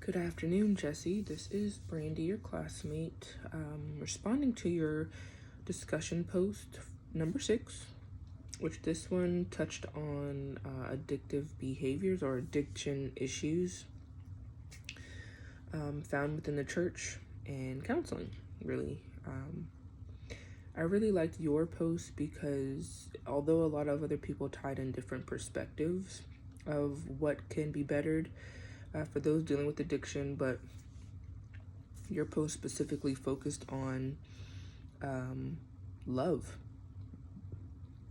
Good afternoon, Jesse. This is Brandy, your classmate, responding to your discussion post number 6, which this one touched on addictive behaviors or addiction issues found within the church and counseling, really. I really liked your post because although a lot of other people tied in different perspectives of what can be bettered for those dealing with addiction, but your post specifically focused on love.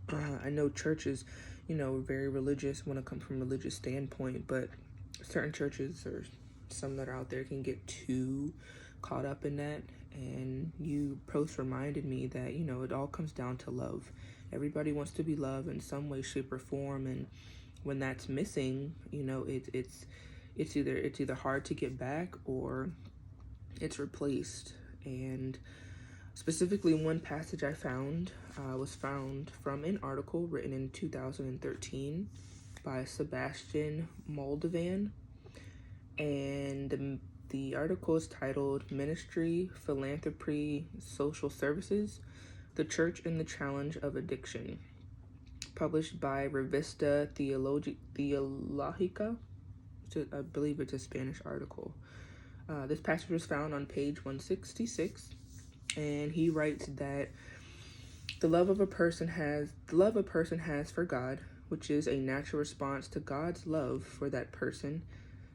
I know churches, very religious when it comes from a religious standpoint, but certain churches or some that are out there can get too caught up in that. And you post reminded me that, it all comes down to love. Everybody wants to be loved in some way, shape, or form. And when that's missing, it's either hard to get back or it's replaced. And specifically, one passage I found was found from an article written in 2013 by Sebastian Moldovan. And the article is titled Ministry, Philanthropy, Social Services, The Church and the Challenge of Addiction, published by Revista Theologica. I believe it's a Spanish article. This passage was found on page 166, and he writes that the love a person has for God, which is a natural response to God's love for that person,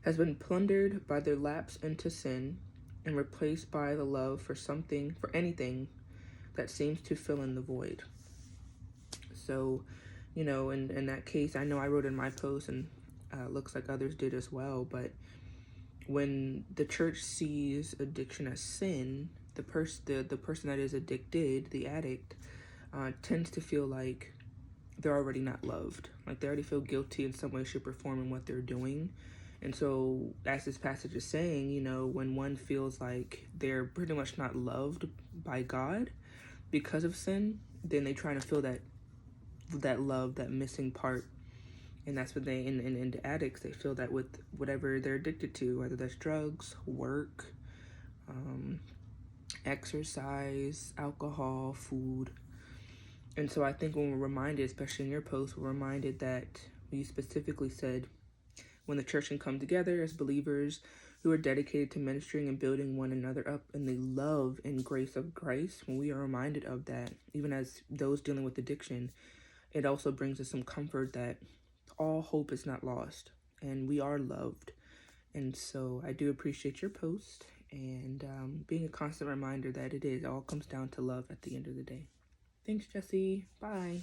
has been plundered by their lapse into sin and replaced by the love for anything that seems to fill in the void. So, in that case, I know I wrote in my post, and looks like others did as well, but when the church sees addiction as sin, the person that is addicted, the addict, tends to feel like they're already not loved. Like they already feel guilty in some way, shape, or form in what they're doing. And so, as this passage is saying, when one feels like they're pretty much not loved by God because of sin, then they try to fill that love, that missing part. And that's what they, in the addicts, they feel that with whatever they're addicted to, whether that's drugs, work, exercise, alcohol, food. And so I think when we're reminded, especially in your post, we're reminded that you specifically said when the church can come together as believers who are dedicated to ministering and building one another up in the love and grace of Christ, when we are reminded of that, even as those dealing with addiction, it also brings us some comfort that all hope is not lost and we are loved. And so I do appreciate your post and being a constant reminder that it all comes down to love at the end of the day. Thanks, Jesse. Bye.